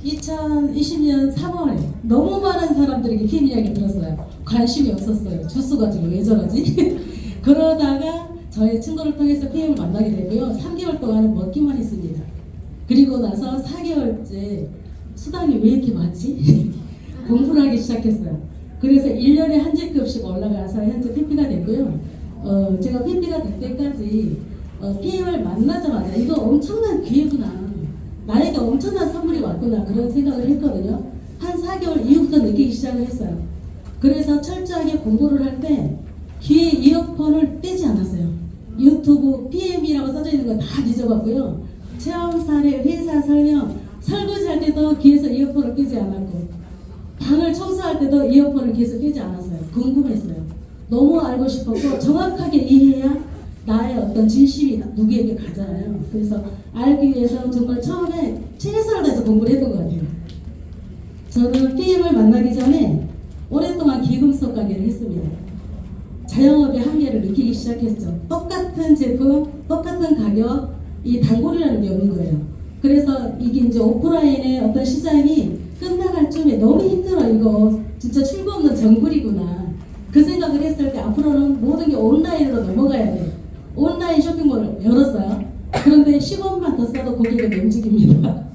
2020년 3월에 너무 많은 사람들에게 PM 이야기 들었어요. 관심이 없었어요. 주스 가지고 왜 저러지? 그러다가 저의 친구를 통해서 PM을 만나게 되고요. 3개월 동안은 먹기만 했습니다. 그리고 나서 4개월째 수당이 왜 이렇게 많지? 공부를 하기 시작했어요. 그래서 1년에 한 제급씩 올라가서 현재 PP가 됐고요. 제가 PP가 될 때까지 PM을 만나자마자 이거 엄청난 기회구나. 나에게 엄청난 선물이 왔구나. 그런 생각을 했거든요. 한 4개월 이후부터 느끼기 시작을 했어요. 그래서 철저하게 공부를 할 때 귀에 이어폰을 떼지 않았어요. 유튜브 PM이라고 써져 있는 거 다 뒤져봤고요. 체험 사례, 회사 설명, 설거지할 때도 귀에서 이어폰을 끼지 않았고 방을 청소할 때도 이어폰을 계속 끼지 않았어요. 궁금했어요. 너무 알고 싶었고 정확하게 이해해야 나의 어떤 진심이 누구에게 가잖아요. 그래서 알기 위해서 정말 처음에 최선을 다해서 공부를 했던 것 같아요. 저는 PM을 만나기 전에 오랫동안 기금속 가게를 했습니다. 자영업의 한계를 느끼기 시작했죠. 똑같은 제품, 똑같은 가격, 이 단골이라는 게 없는 거예요. 그래서 이게 이제 오프라인의 어떤 시장이 끝나갈 쯤에 너무 힘들어. 이거 진짜 출구 없는 정글이구나. 그 생각을 했을 때 앞으로는 모든 게 온라인으로 넘어가야 돼. 온라인 쇼핑몰을 열었어요. 그런데 10원만 더 써도 고객은 움직입니다.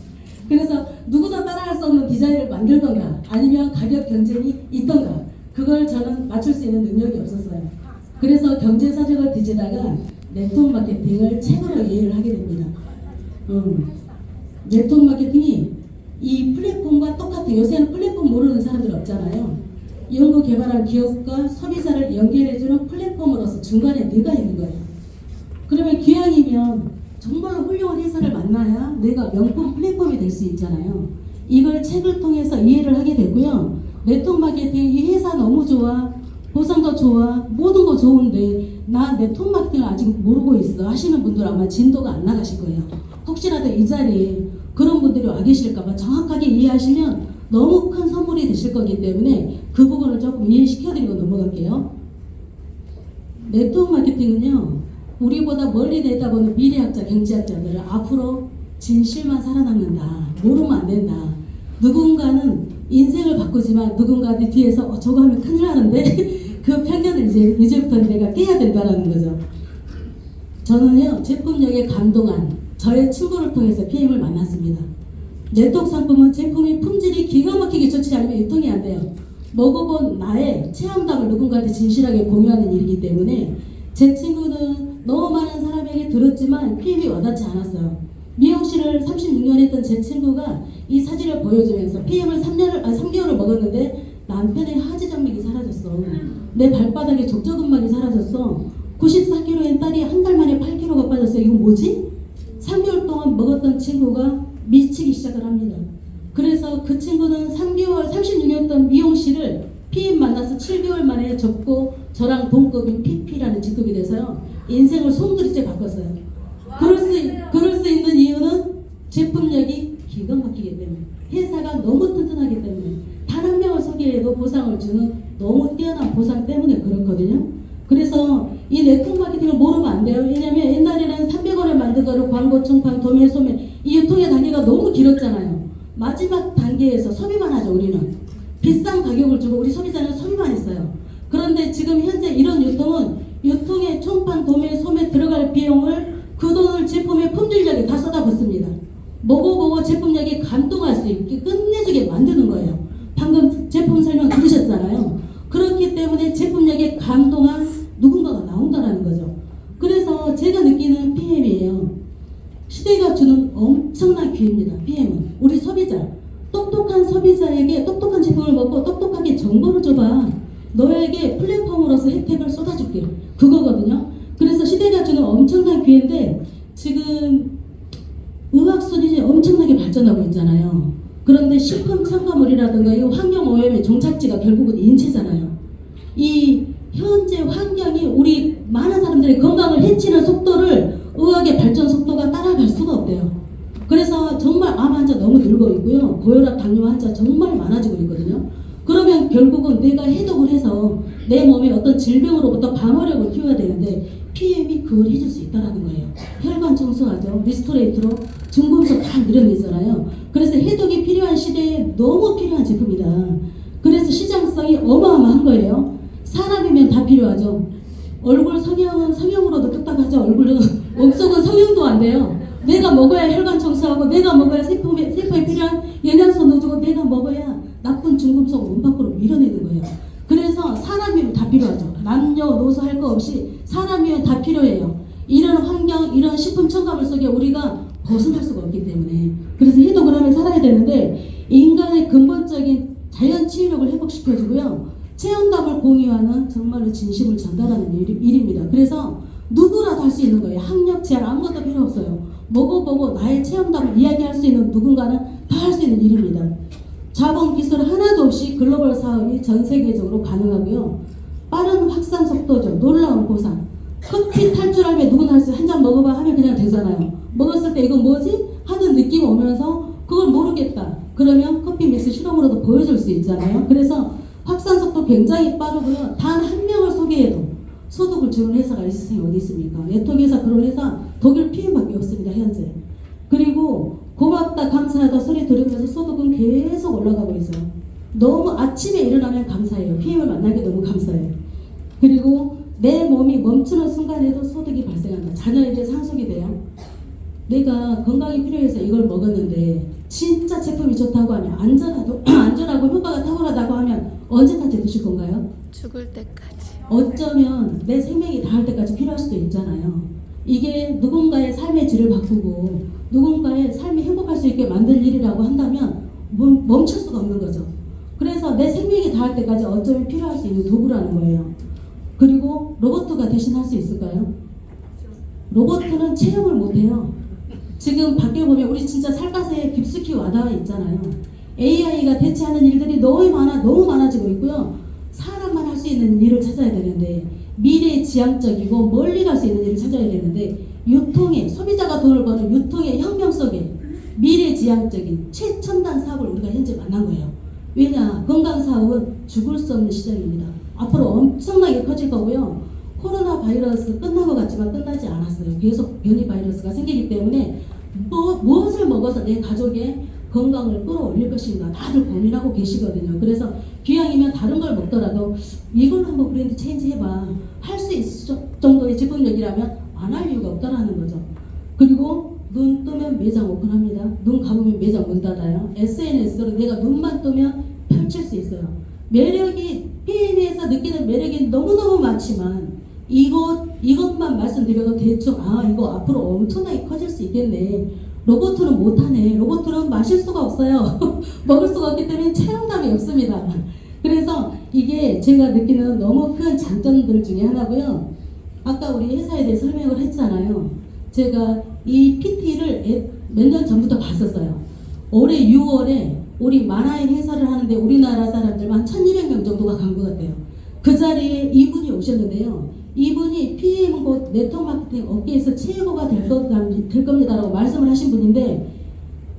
그래서 누구도 따라할 수 없는 디자인을 만들던가 아니면 가격 경쟁이 있던가 그걸 저는 맞출 수 있는 능력이 없었어요. 그래서 경제사적을 뒤지다가 네트워크 마케팅을 책으로 이해를 하게 됩니다. 네트워크 마케팅이 이 플랫폼과 똑같은, 요새는 플랫폼 모르는 사람들 없잖아요. 연구 개발한 기업과 소비자를 연결해주는 플랫폼으로서 중간에 내가 있는 거예요. 그러면 기왕이면 정말로 훌륭한 회사를 만나야 내가 명품 플랫폼이 될 수 있잖아요. 이걸 책을 통해서 이해를 하게 되고요. 네트워크 마케팅, 이 회사 너무 좋아, 보상도 좋아, 모든 거 좋은데 나 네트워크 마케팅을 아직 모르고 있어 하시는 분들 아마 진도가 안 나가실 거예요. 혹시라도 이 자리에 그런 분들이 와 계실까봐 정확하게 이해하시면 너무 큰 선물이 되실 거기 때문에 그 부분을 조금 이해시켜드리고 넘어갈게요. 네트워크 마케팅은요, 우리보다 멀리 내다보는 미래학자, 경제학자들은 앞으로 진실만 살아남는다. 모르면 안 된다. 누군가는 인생을 바꾸지만 누군가한테 뒤에서 저거 하면 큰일 나는데 그 편견을 이제부터 내가 깨야 된다는 거죠. 저는요, 제품력에 감동한 저의 친구를 통해서 PM을 만났습니다. 네트워크 상품은 제품이 품질이 기가 막히게 좋지 않으면 유통이 안 돼요. 먹어본 나의 체험담을 누군가한테 진실하게 공유하는 일이기 때문에 제 친구는 너무 많은 사람에게 들었지만 PM이 와닿지 않았어요. 미용실을 36년 했던 제 친구가 이 사진을 보여주면서 PM을 3개월을 먹었는데 남편의 하지정맥이 사라졌어. 내 발바닥에 족저근막이 사라졌어. 94kg인 딸이 한 달 만에 8kg가 빠졌어. 이거 뭐지? 3개월 동안 먹었던 친구가 미치기 시작을 합니다. 그래서 그 친구는 3개월, 36년 했던 미용실을 PM 만나서 7개월 만에 접고 저랑 동급인 PP라는 직급이 돼서요. 인생을 송두리째 바꿨어요. 그럴 수 있는 이유는 제품력이 기가 막히기 때문에, 회사가 너무 튼튼하기 때문에, 단 한 명을 소개해도 보상을 주는 너무 뛰어난 보상 때문에 그렇거든요. 그래서 이 네트워크 마케팅을 모르면 안 돼요. 왜냐면 옛날에는 300원에 만든 거를 광고, 총판, 도매, 소매 이 유통의 단계가 너무 길었잖아요. 마지막 단계에서 소비만 하죠. 우리는 비싼 가격을 주고 우리 소비자는 소비만 했어요. 그런데 지금 현재 이런 유통은 유통에 총판, 도매, 소매 들어갈 비용을 그 돈을 제품의 품질력에 다 쏟아붓습니다. 먹어보고 제품력에 감동할 수 있게 끝내주게 만드는 거예요. 방금 제품 설명 들으셨잖아요. 그렇기 때문에 제품력에 감동한 누군가가 나온다는 거죠. 그래서 제가 느끼는 PM이에요. 시대가 주는 엄청난 기회입니다. PM은 우리 소비자, 똑똑한 소비자에게 똑똑한 제품을 먹고 똑똑하게 정보를 줘봐. 너에게 플랫폼으로서 혜택을 쏟아줄게. 그거거든요. 그래서 시대가 주는 엄청난 기회인데 지금 의학술이 엄청나게 발전하고 있잖아요. 그런데 식품 첨가물이라든가 이 환경 오염의 종착지가 결국은 인체잖아요. 이 현재 환경이 우리 많은 사람들의 건강을 해치는 속도를 의학의 발전 속도가 따라갈 수가 없대요. 그래서 정말 암 환자 너무 늘고 있고요. 고혈압, 당뇨 환자 정말 많아지고 있거든요. 그러면 결국은 내가 해독을 해서 내 몸에 어떤 질병으로부터 방어력을 키워야 되는데 PM이 그걸 해줄 수 있다는 거예요. 혈관 청소하죠. 리스토레이트로 중금속 다 밀어내잖아요. 그래서 해독이 필요한 시대에 너무 필요한 제품이다. 그래서 시장성이 어마어마한 거예요. 사람이면 다 필요하죠. 얼굴 성형은 성형으로도 뚝딱하죠. 얼굴은 몸속은 성형도 안 돼요. 내가 먹어야 혈관 청소하고, 내가 먹어야 세포에 필요한 영양소 넣어주고, 내가 먹어야 나쁜 중금속 몸 밖으로 밀어내는 거예요. 그래서 사람이면 다 필요하죠. 남녀노소 할 거 없이 사람이면 다 필요해요. 이런 환경, 이런 식품 첨가물 속에 우리가 벗어날 수가 없기 때문에, 그래서 해독을 하면 살아야 되는데, 인간의 근본적인 자연 치유력을 회복시켜주고요, 체험담을 공유하는 정말로 진심을 전달하는 일입니다. 그래서 누구라도 할 수 있는 거예요. 학력, 제한 아무것도 필요 없어요. 먹어보고 나의 체험담을 이야기할 수 있는 누군가는 다 할 수 있는 일입니다. 자본 기술 하나도 없이 글로벌 사업이 전 세계적으로 가능하고요. 빠른 확산 속도죠. 놀라운 고산. 커피 탈출하면 누구나 할 수, 한 잔 먹어봐 하면 그냥 되잖아요. 먹었을 때 이건 뭐지? 하는 느낌 오면서 그걸 모르겠다. 그러면 커피 믹스 실험으로도 보여줄 수 있잖아요. 그래서 확산 속도 굉장히 빠르고요. 단 한 명을 소개해도 소득을 주는 회사가 이 세상에 어디 있습니까? 네트워크회사, 그런 회사 독일 PM밖에 없습니다. 현재. 그리고 고맙다, 감사하다 소리 들으면서 소득은 계속 올라가고 있어요. 너무 아침에 일어나면 감사해요. PM을 만나기 너무 감사해요. 그리고 내 몸이 멈추는 순간에도 소득이 발생한다. 자녀에게 상속이 돼요. 내가 건강이 필요해서 이걸 먹었는데 진짜 제품이 좋다고 하면, 안전하고 효과가 탁월하다고 하면 언제까지 드실 건가요? 죽을 때까지. 어쩌면 내 생명이 닿을 때까지 필요할 수도 있잖아요. 이게 누군가의 삶의 질을 바꾸고 누군가의 삶이 행복할 수 있게 만들 일이라고 한다면 멈출 수가 없는 거죠. 그래서 내 생명이 닿을 때까지 어쩌면 필요할 수 있는 도구라는 거예요. 그리고 로봇가 대신할 수 있을까요? 로봇은 체험을 못해요. 지금 밖에 보면 우리 진짜 살갗에 깊숙이 와닿아 있잖아요. AI가 대체하는 일들이 너무 많아지고 있고요. 사람만 할 수 있는 일을 찾아야 되는데, 미래지향적이고 멀리 갈 수 있는 일을 찾아야 되는데, 유통의, 소비자가 돈을 버는 유통의 혁명 속에 미래지향적인 최첨단 사업을 우리가 현재 만난 거예요. 왜냐? 건강사업은 죽을 수 없는 시장입니다. 앞으로 엄청나게 커질 거고요. 코로나 바이러스 끝난 것 같지만 끝나지 않았어요. 계속 변이 바이러스가 생기기 때문에 무엇을 먹어서 내 가족의 건강을 끌어올릴 것인가 다들 고민하고 계시거든요. 그래서 기왕이면 다른 걸 먹더라도 이걸로 한번 브랜드 체인지 해봐. 할 수 있을 정도의 제품력이라면 안 할 이유가 없다라는 거죠. 그리고 눈 뜨면 매장 오픈합니다. 눈 감으면 매장 문 닫아요. SNS로 내가 눈만 뜨면 펼칠 수 있어요. 매력이, PM에서 느끼는 매력이 너무너무 많지만 이것만 말씀드려도 대충 이거 앞으로 엄청나게 커질 수 있겠네. 로봇은 못하네. 로봇은 마실 수가 없어요. 먹을 수가 없기 때문에 체험감이 없습니다. 그래서 이게 제가 느끼는 너무 큰 장점들 중에 하나고요. 아까 우리 회사에 대해 설명을 했잖아요. 제가 이 PT를 몇 년 전부터 봤었어요. 올해 6월에 우리 만화인 행사를 하는데 우리나라 사람들만 1200명 정도가 간 것 같아요. 그 자리에 이분이 오셨는데요. 이분이 PM 곧 네트워크 마케팅 업계에서 최고가 될 겁니다라고 말씀을 하신 분인데,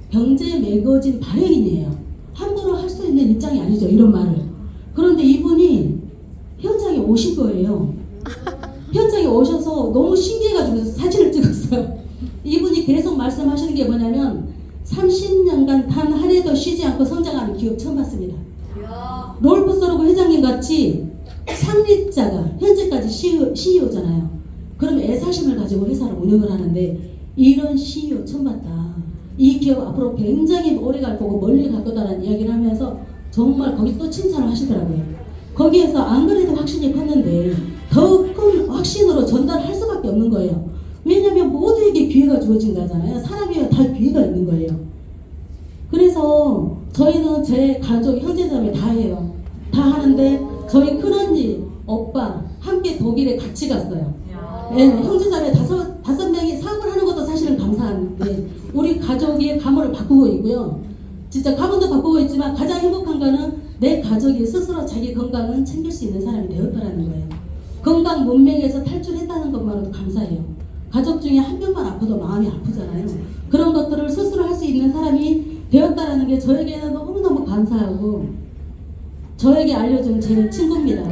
경제 매거진 발행인이에요. 함부로 할 수 있는 입장이 아니죠, 이런 말을. 그런데 이분이 현장에 오신 거예요. 현장에 오셔서 너무 신기해가지고 사진을 찍었어요. 이분이 계속 말씀하시는 게 뭐냐면 30년간 단 한 해도 쉬지 않고 성장하는 기업 처음 봤습니다. 롤프 소르고 회장님 같이 창립자가 현재까지 CEO잖아요. 그럼 애사심을 가지고 회사를 운영을 하는데 이런 CEO 처음 봤다. 이 기업 앞으로 굉장히 오래 갈 거고 멀리 갈 거다라는 이야기를 하면서 정말 거기 또 칭찬을 하시더라고요. 거기에서 안 그래도 확신이 컸는데 더 큰 확신으로 전달할 수밖에 없는 거예요. 왜냐하면 모두에게 기회가 주어진 거잖아요. 사람이면 다 기회가 있는 거예요. 그래서 저희는 제 가족, 형제자매 다 해요. 다 하는데 저희 큰언니, 오빠 함께 독일에 같이 갔어요. 네, 형제자매 다섯 명이 사업을 하는 것도 사실은 감사한데 우리 가족의 가문을 바꾸고 있고요. 진짜 가문도 바꾸고 있지만 가장 행복한 거는 내 가족이 스스로 자기 건강은 챙길 수 있는 사람이 되었다라는 거예요. 건강 문명에서 탈출했다는 것만으로도 감사해요. 가족 중에 한 명만 아파도 마음이 아프잖아요. 그런 것들을 스스로 할 수 있는 사람이 되었다라는 게 저에게는 너무너무 감사하고 저에게 알려준 제 친구입니다.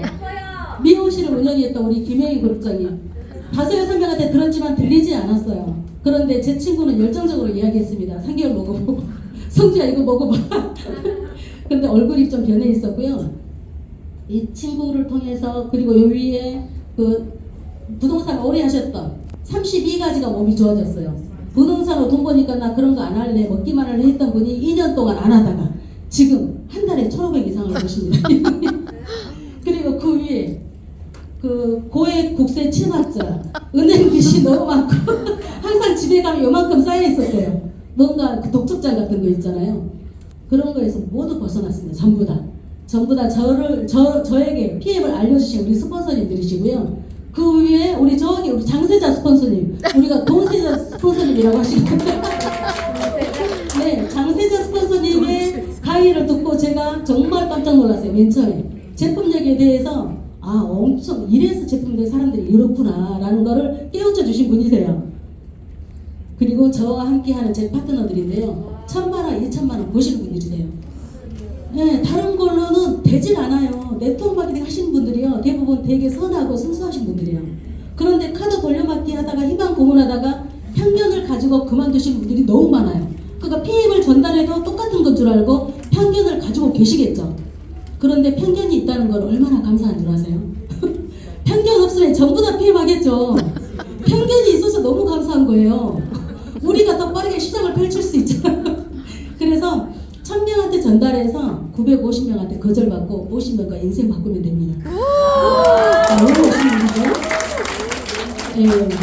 미용실을 운영했던 우리 김혜희 그룹장님. 5-6명한테 들었지만 들리지 않았어요. 그런데 제 친구는 열정적으로 이야기했습니다. 3개월 먹어보고 성주야 이거 먹어봐. 근데 얼굴이 좀 변해 있었고요. 이 친구를 통해서 그리고 요 위에 그 부동산 오래 하셨던 32가지가 몸이 좋아졌어요. 부동산으로 돈 버니까 나 그런 거 안 할래 먹기만 할래 했던 분이 2년 동안 안 하다가 지금 한 달에 1,500 이상을 버십니다. 그리고 그 위에 그 고액 국세 체납자, 은행 빚이 너무 많고 항상 집에 가면 요만큼 쌓여 있었대요. 뭔가 그 독촉장 같은 거 있잖아요. 그런 거에서 모두 벗어났습니다. 전부 다 저에게 PM을 알려주신 우리 스폰서님들이시고요. 그 위에 우리 장세자 스폰서님, 우리가 동세자 스폰서님이라고 하시거든요. 네, 장세자 스폰서님의 강의를 듣고 제가 정말 깜짝 놀랐어요. 맨 처음에 제품 얘기에 대해서 엄청 이래서 제품들 사람들이 이렇구나 라는 거를 깨우쳐 주신 분이세요. 그리고 저와 함께하는 제 파트너들인데요, 1,000만원, 2,000만원 보시는 분들이세요. 네, 다른 걸로는 되질 않아요. 네트워크 마케팅 하시는 분들이요, 대부분 되게 선하고 순수하신 분들이에요. 그런데 카드 돌려막기 하다가 희망 고문하다가 편견을 가지고 그만두시는 분들이 너무 많아요. 그러니까 PM을 전달해도 똑같은 건 줄 알고 편견을 가지고 계시겠죠. 그런데 편견이 있다는 걸 얼마나 감사한 줄 아세요? 편견 없으면 전부 다 PM 하겠죠. 편견이 있어서 너무 감사한 거예요. 우리가 더 빠르게 시장을 펼칠 수 있잖아요. 그래서 1,000명한테 전달해서 950명한테 거절받고 50명과 인생 바꾸면 됩니다. 너무 멋있는 일이죠? 네.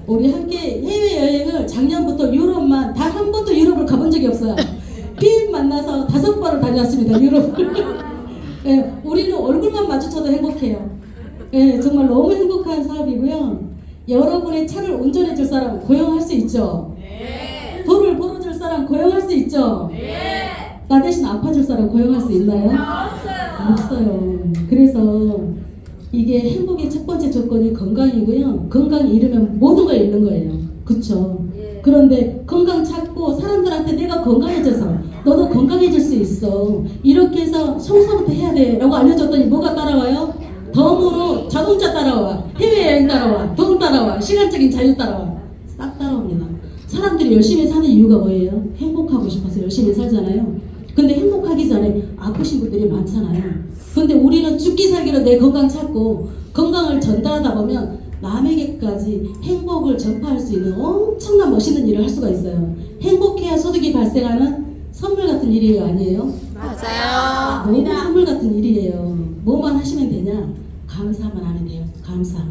우리 함께 해외여행을 작년부터 유럽만 단 한 번도 유럽을 가본 적이 없어요. PM 만나서 5번을 다녔습니다. 유럽을. 네, 우리는 얼굴만 마주쳐도 행복해요. 네, 정말 너무 행복한 사업이고요. 여러분의 차를 운전해 줄 사람 고용할 수 있죠? 네. 돈을 벌어줄 사람 고용할 수 있죠? 네. 나 대신 아파줄 사람 고용할 수 있나요? 없어요. 그래서 이게 행복의 첫 번째 조건이 건강이고요. 건강이 잃으면 모든 걸 잃는 거예요. 그쵸? 네. 그런데 건강 찾고 사람들한테 내가 건강해져서 너도 건강해질 수 있어, 이렇게 해서 청소부터 해야 돼 라고 알려줬더니 뭐가 따라와요? 덤으로 자동차 따라와, 해외여행 따라와, 돈 따라와, 시간적인 자유 따라와, 싹 따라옵니다. 사람들이 열심히 사는 이유가 뭐예요? 행복하고 싶어서 열심히 살잖아요. 근데 행복하기 전에 아프신 분들이 많잖아요. 근데 우리는 죽기 살기로 내 건강 찾고 건강을 전달하다 보면 남에게까지 행복을 전파할 수 있는 엄청난 멋있는 일을 할 수가 있어요. 행복해야 소득이 발생하는 선물 같은 일이에요, 아니에요? 맞아요. 너무 선물 같은 일이에요. 뭐만 하시면 되냐? 감사만 하면 돼요. 감사.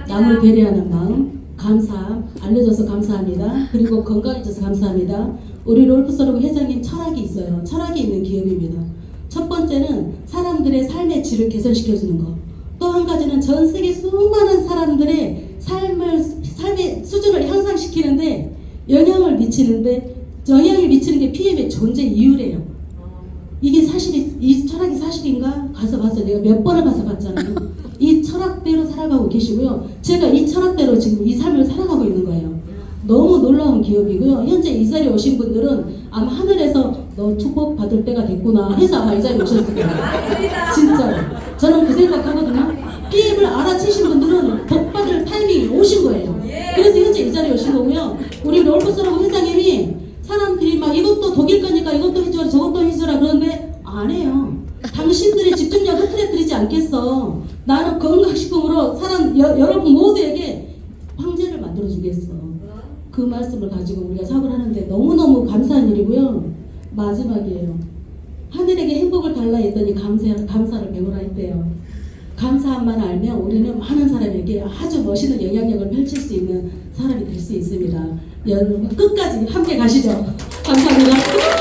남을 배려하는 마음, 감사. 알려줘서 감사합니다. 그리고 건강해져서 감사합니다. 우리 롤프서로그 회장님 철학이 있어요. 철학이 있는 기업입니다. 첫 번째는 사람들의 삶의 질을 개선시켜주는 거. 또 한 가지는 전 세계 수많은 사람들의 삶의 수준을 향상시키는데 영향을 미치는 게 PM의 존재 이유래요. 이게 이 철학이 사실인가? 가서 봤어요. 내가 몇 번을 가서 봤잖아요. 이 철학대로 살아가고 계시고요. 제가 이 철학대로 지금 이 삶을 살아가고 있는 거예요. 너무 놀라운 기업이고요. 현재 이 자리에 오신 분들은 아마 하늘에서 너 축복 받을 때가 됐구나 해서 아마 이 자리에 오셨을 거예요. 진짜로. 저는 그 생각하거든요. PM을 알아채신 분들은 복 받을 타이밍이 오신 거예요. 그래서 현재 이 자리에 오신 거고요. 우리 롤프서로그 회장님이 사람들이 막 이것도 독일 거니까 이것도 해주라 저것도 해주라 그러는데 안 해요. 당신들의 집중력 흐트러뜨리지 않겠어. 나는 건강식품으로 여러분 모두에게 황제를 만들어주겠어. 그 말씀을 가지고 우리가 사업을 하는데 너무너무 감사한 일이고요. 마지막이에요. 하늘에게 행복을 달라 했더니 감사를 배우라 했대요. 감사함만 알면 우리는 많은 사람에게 아주 멋있는 영향력을 펼칠 수 있는 사람이 될 수 있습니다. 여러분 끝까지 함께 가시죠. 감사합니다.